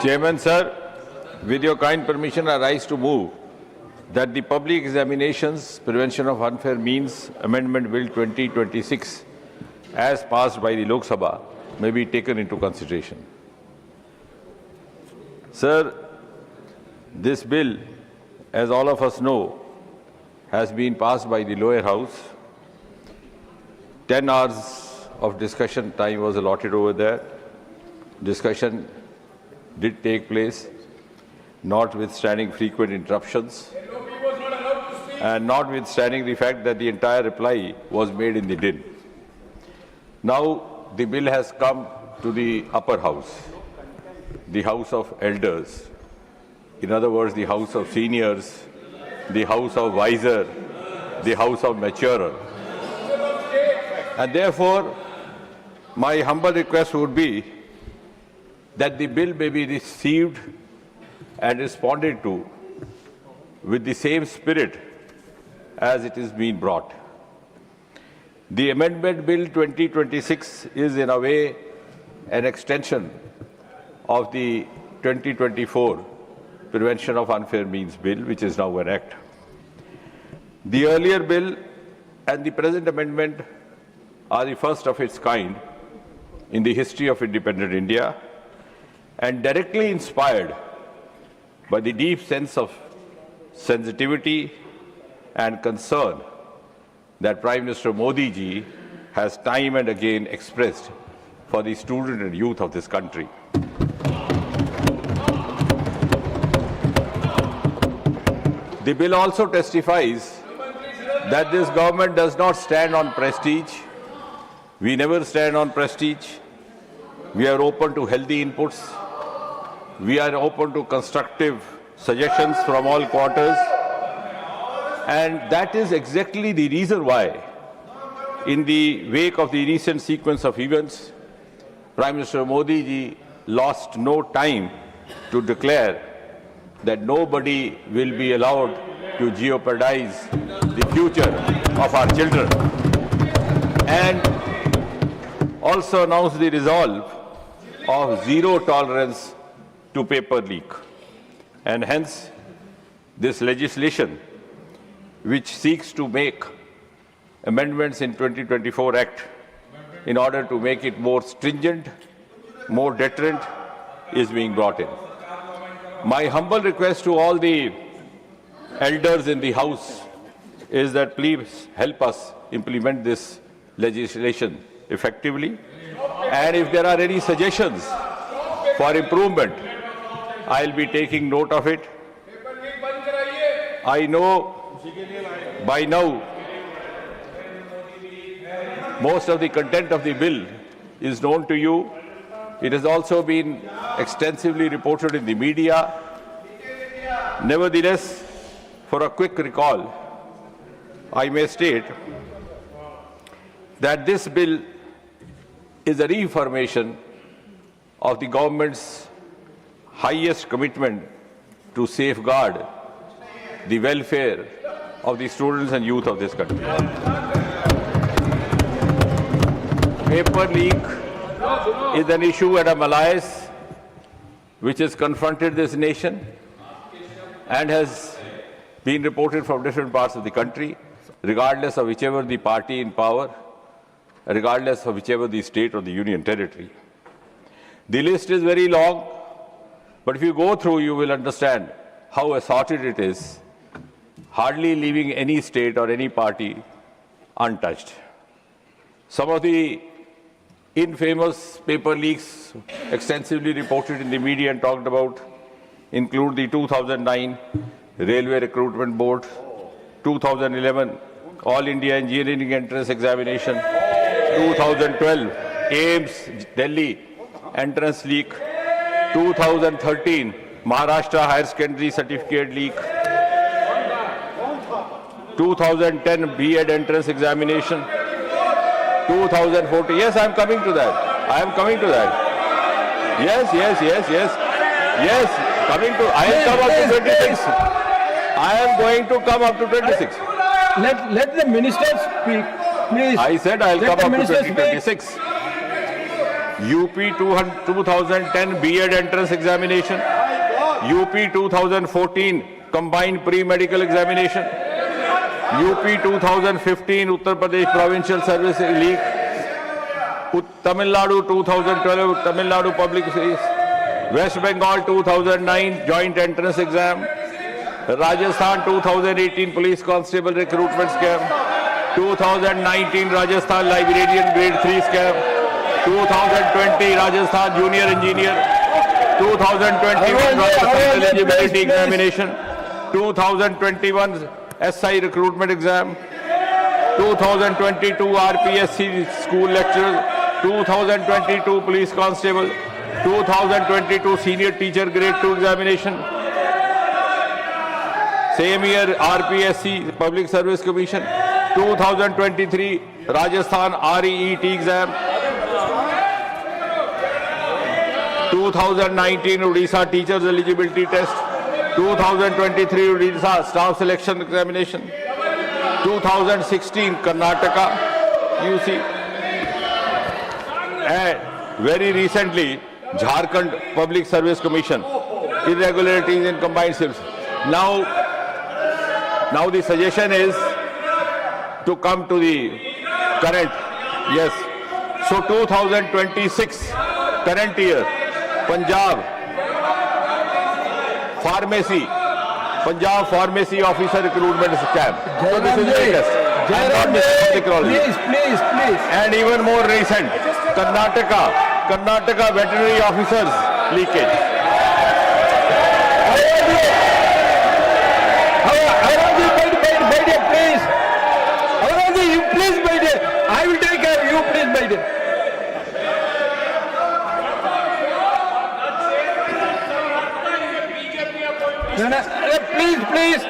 Chairman, sir, with your kind permission, I rise to move that the Public Examinations Prevention of Unfair Means Amendment Bill 2026, as passed by the Lok Sabha, may be taken into consideration. Sir, this bill, as all of us know, has been passed by the lower house. 10 hours of discussion time was allotted over there. Discussion did take place, notwithstanding frequent interruptions, and notwithstanding the fact that the entire reply was made in the din. Now the bill has come to the upper house, the House of Elders, in other words, the House of Seniors, the House of Wiser, the House of Maturer. And therefore, my humble request would be that the bill may be received and responded to with the same spirit as it is being brought. The Amendment Bill 2026 is in a way an extension of the 2024 Prevention of Unfair Means Bill, which is now an act. The earlier bill and the present amendment are the first of its kind in the history of independent India, and directly inspired by the deep sense of sensitivity and concern that Prime Minister Modi ji has time and again expressed for the student and youth of this country. The bill also testifies that this government does not stand on prestige. We never stand on prestige. We are open to healthy inputs. We are open to constructive suggestions from all quarters. And that is exactly the reason why, in the wake of the recent sequence of events, Prime Minister Modi ji lost no time to declare that nobody will be allowed to jeopardize the future of our children, and also announced the resolve of zero tolerance to paper leak. And hence, this legislation, which seeks to make amendments in 2024 Act in order to make it more stringent, more deterrent, is being brought in. My humble request to all the elders in the House is that please help us implement this legislation effectively. And if there are any suggestions for improvement, I'll be taking note of it. I know by now most of the content of the bill is known to you. It has also been extensively reported in the media. Nevertheless, for a quick recall, I may state that this bill is a reaffirmation of the government's highest commitment to safeguard the welfare of the students and youth of this country. Paper leak is an issue at a malaise which has confronted this nation and has been reported from different parts of the country, regardless of whichever the party in power, regardless of whichever the state or the union territory. The list is very long, but if you go through, you will understand how assorted it is, hardly leaving any state or any party untouched. Some of the infamous paper leaks extensively reported in the media and talked about include the 2009 Railway Recruitment Board, 2011 All India Engineering Entrance Examination, 2012 AIMS Delhi Entrance Leak, 2013 Maharashtra Higher Secondary Certificate Leak, 2010 B.Ed Entrance Examination, 2014. Yes, I am coming to that. I am coming to that. Yes. Coming to. I will come up to 26. I am going to come up to 26. Let the minister speak, please. I said I will come up to 26. UP 2010 B.Ed entrance examination, UP 2014 combined pre-medical examination, UP 2015 Uttar Pradesh Provincial Service Leak, Tamil Nadu 2012 Tamil Nadu Public Service, West Bengal 2009 joint entrance exam, Rajasthan 2018 Police Constable recruitment scam, 2019 Rajasthan Librarian Grade 3 scam, 2020 Rajasthan Junior Engineer, 2021 Rajasthan Eligibility Examination, 2021 SI Recruitment Exam, 2022 RPSC School Lecturer, 2022 Police Constable, 2022 Senior Teacher Grade 2 Examination, same year RPSC Public Service Commission, 2023 Rajasthan REET exam, 2019 Odisha Teachers Eligibility Test, 2023 Odisha Staff Selection Examination, 2016 Karnataka UC, and very recently Jharkhand Public Service Commission, irregularities in combined service. Now the suggestion is to come to the current, yes. So 2026, current year, Punjab Pharmacy Officer Recruitment Scam. So this is latest. Please. And even more recent, Karnataka Veterinary Officers leakage. I will take care of you, please, by the. Please.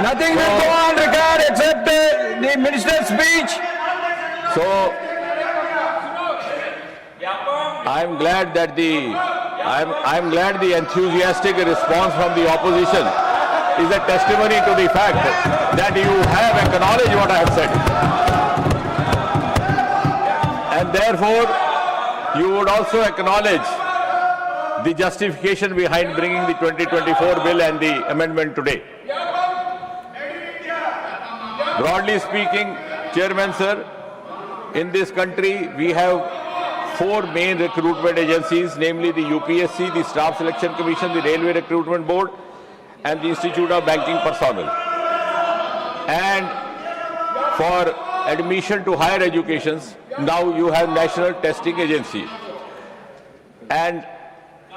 Nothing will go on record except the minister's speech. So, I'm glad that I'm glad the enthusiastic response from the opposition is a testimony to the fact that you have acknowledged what I have said. And therefore, you would also acknowledge the justification behind bringing the 2024 bill and the amendment today. Broadly speaking, Chairman Sir, in this country we have 4 main recruitment agencies, namely the UPSC, the Staff Selection Commission, the Railway Recruitment Board, and the Institute of Banking Personnel. And for admission to higher educations, now you have National Testing Agency. And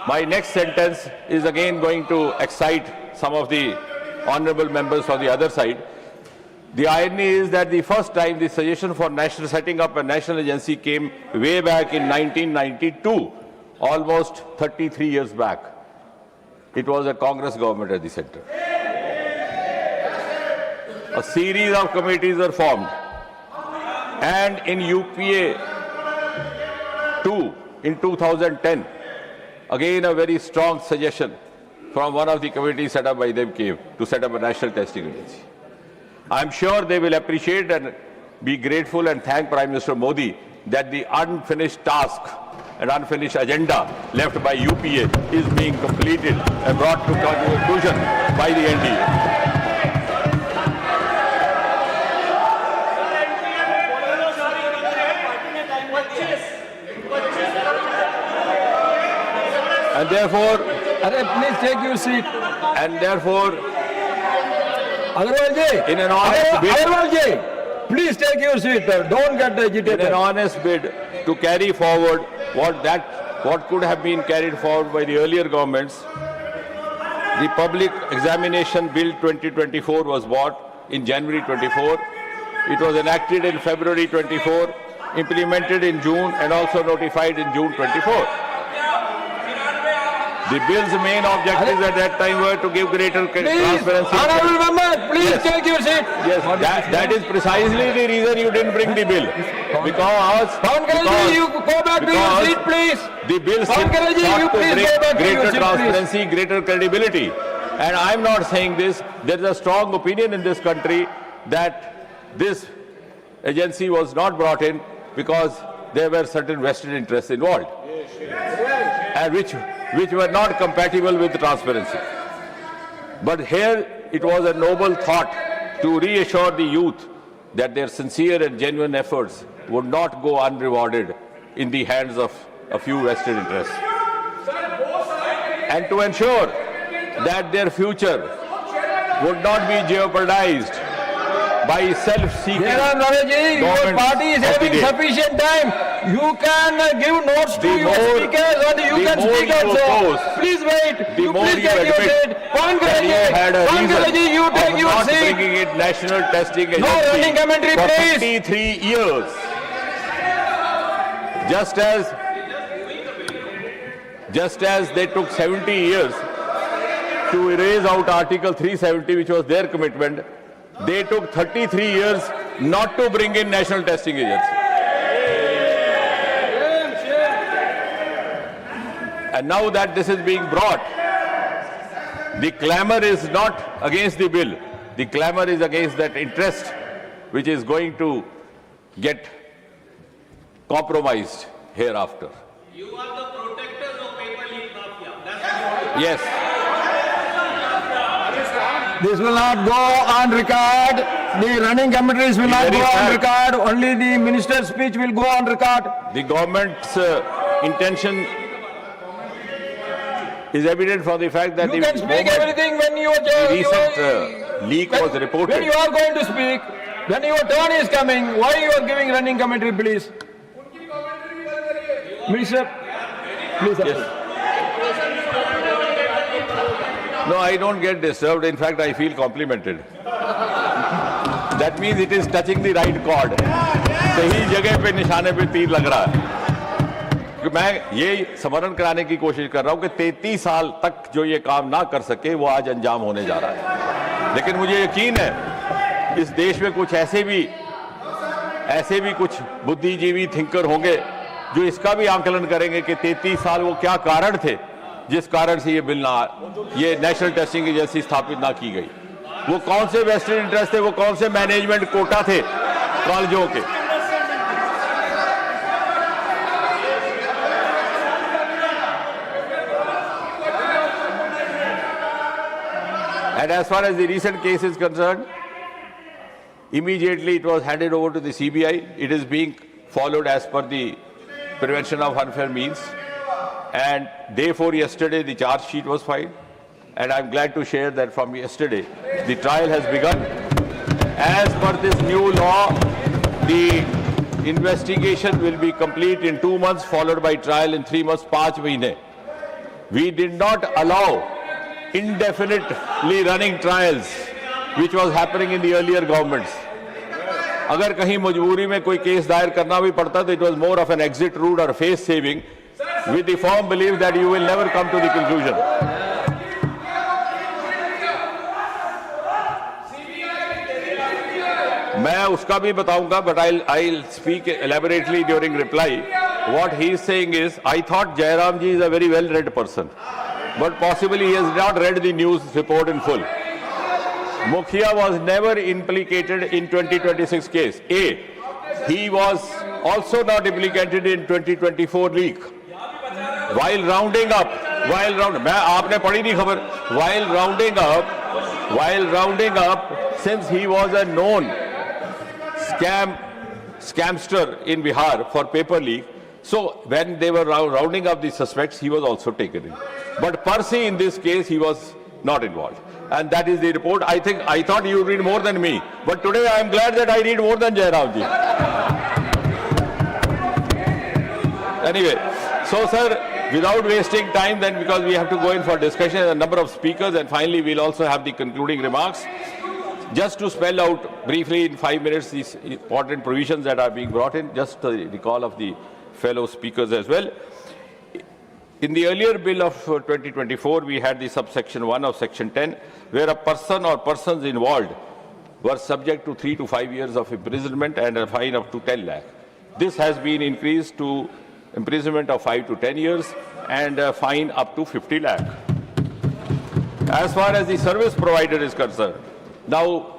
my next sentence is again going to excite some of the honorable members on the other side. The irony is that the first time the suggestion for setting up a national agency came way back in 1992, almost 33 years back. It was a Congress government at the center. A series of committees were formed. And in UPA 2 in 2010, again a very strong suggestion from one of the committees set up by them came to set up a national testing agency. I'm sure they will appreciate and be grateful and thank Prime Minister Modi that the unfinished task and unfinished agenda left by UPA is being completed and brought to conclusion by the NDA. And therefore, please take your seat. And therefore, Ayurway, in an honest bid, please take your seat. Don't get agitated. In an honest bid to carry forward what could have been carried forward by the earlier governments, the Public Examination Bill 2024 was brought in January 24. It was enacted in February 24, implemented in June, and also notified in June 24. The bill's main objectives at that time were to give greater transparency. Honorable member, please take your seat. Yes, that is precisely the reason you didn't bring the bill. Because you go back to your seat, please. The bill sought to bring greater transparency, greater credibility. And I'm not saying this. There is a strong opinion in this country that this agency was not brought in because there were certain vested interests involved, and which were not compatible with transparency. But here it was a noble thought to reassure the youth that their sincere and genuine efforts would not go unrewarded in the hands of a few vested interests, and to ensure that their future would not be jeopardized by self-seeking. Your party is having sufficient time. You can give notes to your speakers, and you can speak also. Please wait. The more please you take your admit seat. that you had a reason you take of your not seat. bringing in national testing agency No running commentary, for please. 53 years. Just as they took 70 years to erase out Article 370, which was their commitment, they took 33 years not to bring in national testing agency. And now that this is being brought, the clamor is not against the bill. The clamor is against that interest which is going to get compromised hereafter. You are the protectors of paper leak mafia. That's Yes. This will not go on record. The running commentaries will not Very go on fact. record. Only the minister's speech will go on record. The government's intention is evident from the fact that You can speak everything when you the recent leak was when reported. you are going to speak. When your turn is coming, why you are giving running commentary, please? Minister, please. No, I don't get disturbed. In fact, I feel complimented. That means it is touching the right chord. सही जगह पे निशाने पे तीर लग रहा है. मैं ये स्मरण कराने की कोशिश कर रहा हूं कि 33 साल तक जो ये काम ना कर सके वो आज अंजाम होने जा रहा है. लेकिन मुझे यकीन है इस देश में कुछ ऐसे भी कुछ बुद्धिजीवी थिंकर होंगे जो इसका भी आंकलन करेंगे कि 33 साल वो क्या कारण थे जिस कारण से ये नेशनल टेस्टिंग एजेंसी स्थापित ना की गई. वो कौन से वेस्टेड इंटरेस्ट थे, वो कौन से मैनेजमेंट कोटा थे कॉलेजों के. And as far as the recent case is concerned, immediately it was handed over to the CBI. It is being followed as per the prevention of unfair means. And day 4 yesterday, the charge sheet was filed. And I'm glad to share that from yesterday, the trial has begun. As per this new law, the investigation will be complete in 2 months, followed by trial in 3 months, 5 mahine. We did not allow indefinitely running trials, which was happening in the earlier governments. अगर कहीं मजबूरी में कोई case दायर करना भी पड़ता तो it was more of an exit route or face saving, with the firm belief that you will never come to the conclusion. मैं उसका भी बताऊंगा, but I'll speak elaborately during reply. What he is saying is, I thought Jairam ji is a very well-read person, but possibly he has not read the news report in full. Mukhia was never implicated in 2026 case. A, he was also not implicated in 2024 leak. While rounding up, मैं आपने पढ़ी नहीं खबर. While rounding up, since he was a known scamster in Bihar for paper leak, so when they were rounding up the suspects, he was also taken in. But per se in this case, he was not involved. And that is the report. I thought you read more than me, but today I am glad that I read more than Jairam ji. Anyway, so sir, without wasting time then, because we have to go in for discussion, a number of speakers, and finally we'll also have the concluding remarks. Just to spell out briefly in 5 minutes these important provisions that are being brought in, just the recall of the fellow speakers as well. In the earlier bill of 2024, we had the subsection 1 of section 10, where a person or persons involved were subject to 3 to 5 years of imprisonment and a fine up to 10 lakh. This has been increased to imprisonment of 5 to 10 years and a fine up to 50 lakh. As far as the service provider is concerned, now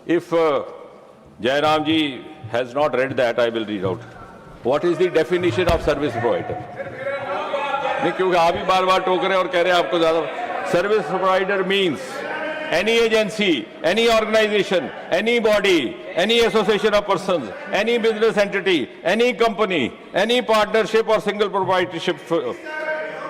if Jairam ji has not read that, I will read out. What is the definition of service provider? नहीं, क्योंकि आप ही बार बार टोक रहे हैं और कह रहे हैं आपको ज्यादा. Service provider means any agency, any organization, any body, any association of persons, any business entity, any company, any partnership or single proprietorship,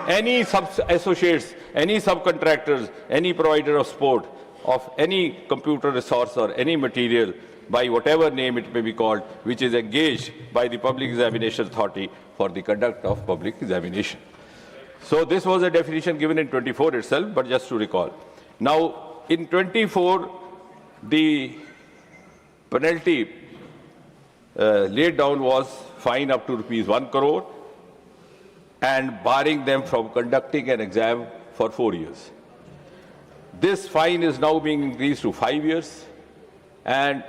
any sub-associates, any subcontractors, any provider of sport, of any computer resource or any material, by whatever name it may be called, which is engaged by the Public Examination Authority for the conduct of public examination. So this was a definition given in 24 itself, but just to recall. Now, in 24, the penalty laid down was fine up to ₹1 crore and barring them from conducting an exam for 4 years. This fine is now being increased to 5 years, and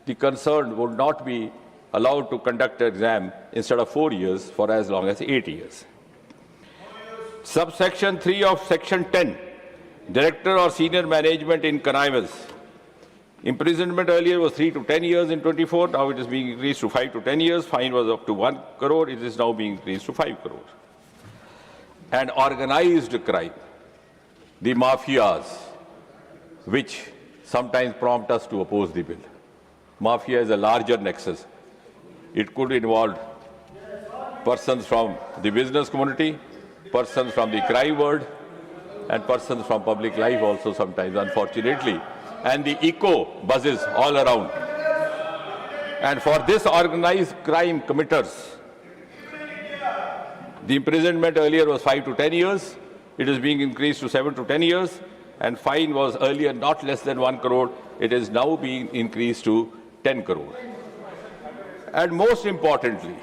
the concerned would not be allowed to conduct an exam instead of 4 years for as long as 8 years. Subsection 3 of Section 10, Director or Senior Management in connivance. Imprisonment earlier was 3 to 10 years in 24, now it is being increased to 5 to 10 years. Fine was up to 1 crore, it is now being increased to 5 crore. And organized crime, the mafias, which sometimes prompt us to oppose the bill. Mafia is a larger nexus. It could involve persons from the business community, persons from the crime world, and persons from public life also sometimes, unfortunately. And the echo buzzes all around. And for this organized crime committers, the imprisonment earlier was 5 to 10 years. It is being increased to 7 to 10 years. And fine was earlier not less than 1 crore. It is now being increased to 10 crore. And most importantly,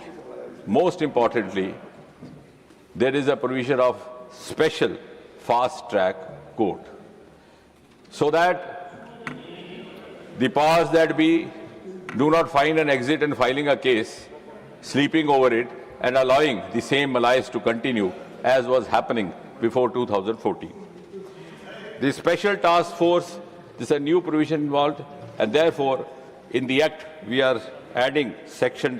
there is a provision of special fast-track court, so that the powers that be do not find an exit in filing a case, sleeping over it, and allowing the same malaise to continue as was happening before 2014. The Special Task Force, this is a new provision involved, and therefore, in the Act, we are adding Section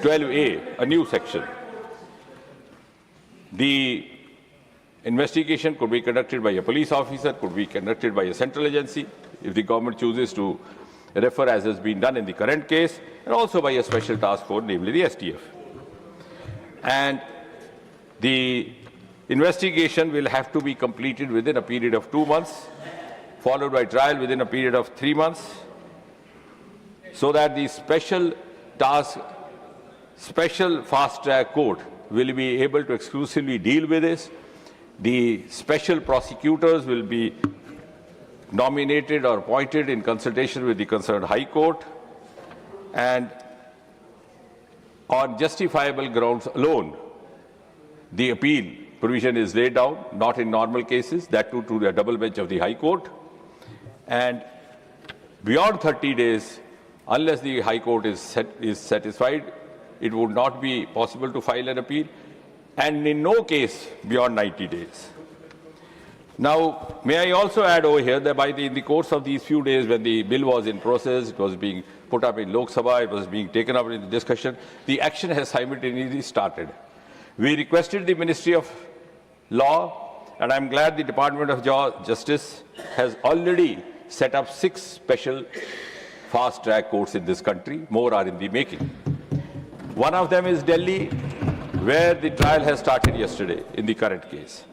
12A, a new section. The investigation could be conducted by a police officer, could be conducted by a central agency, if the government chooses to refer, as has been done in the current case, and also by a special task force, namely the STF. And the investigation will have to be completed within a period of 2 months, followed by trial within a period of 3 months, so that the special fast-track court will be able to exclusively deal with this. The special prosecutors will be nominated or appointed in consultation with the concerned High Court, and on justifiable grounds alone, the appeal provision is laid down, not in normal cases, that too to the double bench of the High Court. And beyond 30 days, unless the High Court is satisfied, it would not be possible to file an appeal, and in no case beyond 90 days. Now, may I also add over here that in the course of these few days when the bill was in process, it was being put up in Lok Sabha, it was being taken up in the discussion, the action has simultaneously started. We requested the Ministry of Law, and I'm glad the Department of Justice has already set up 6 special fast-track courts in this country. More are in the making. One of them is Delhi, where the trial has started yesterday in the current case.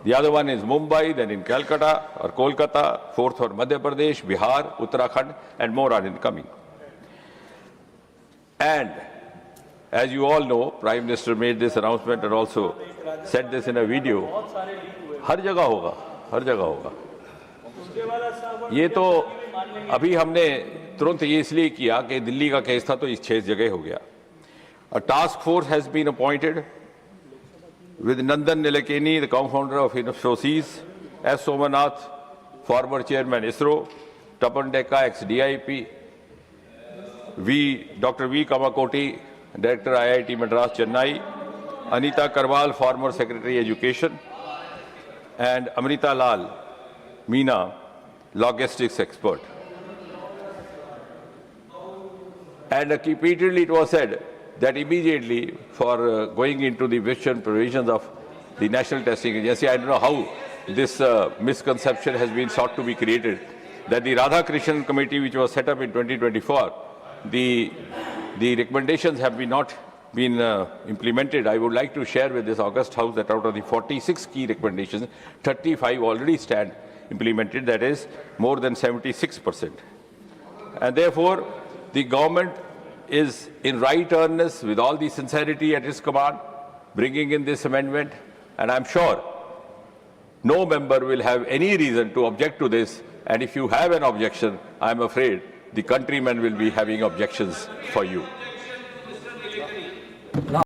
The other one is Mumbai, then in Calcutta or Kolkata, 4th or Madhya Pradesh, Bihar, Uttarakhand, and more are incoming. And as you all know, Prime Minister made this announcement and also said this in a video. हर जगह होगा, हर जगह होगा. ये तो अभी हमने तुरंत ये इसलिए किया कि दिल्ली का केस था तो इस 6 जगह हो गया. A task force has been appointed with Nandan Nilekani, the co-founder of IFSC, S. Somanath, former chairman ISRO, Tapan Dekka, ex-DIP, Dr. V. Kamakoti, director IIT Madras, Chennai, Anita Karwal, former secretary education, and Amrita Lal Meena, logistics expert. And repeatedly it was said that immediately for going into the vision provisions of the National Testing Agency, I don't know how this misconception has been sought to be created, that the Radhakrishnan Committee, which was set up in 2024, the recommendations have not been implemented. I would like to share with this august House that out of the 46 key recommendations, 35 already stand implemented, that is more than 76%. And therefore, the government is in right earnest with all the sincerity at its command, bringing in this amendment, and I'm sure no member will have any reason to object to this, and if you have an objection, I'm afraid the countrymen will be having objections for you.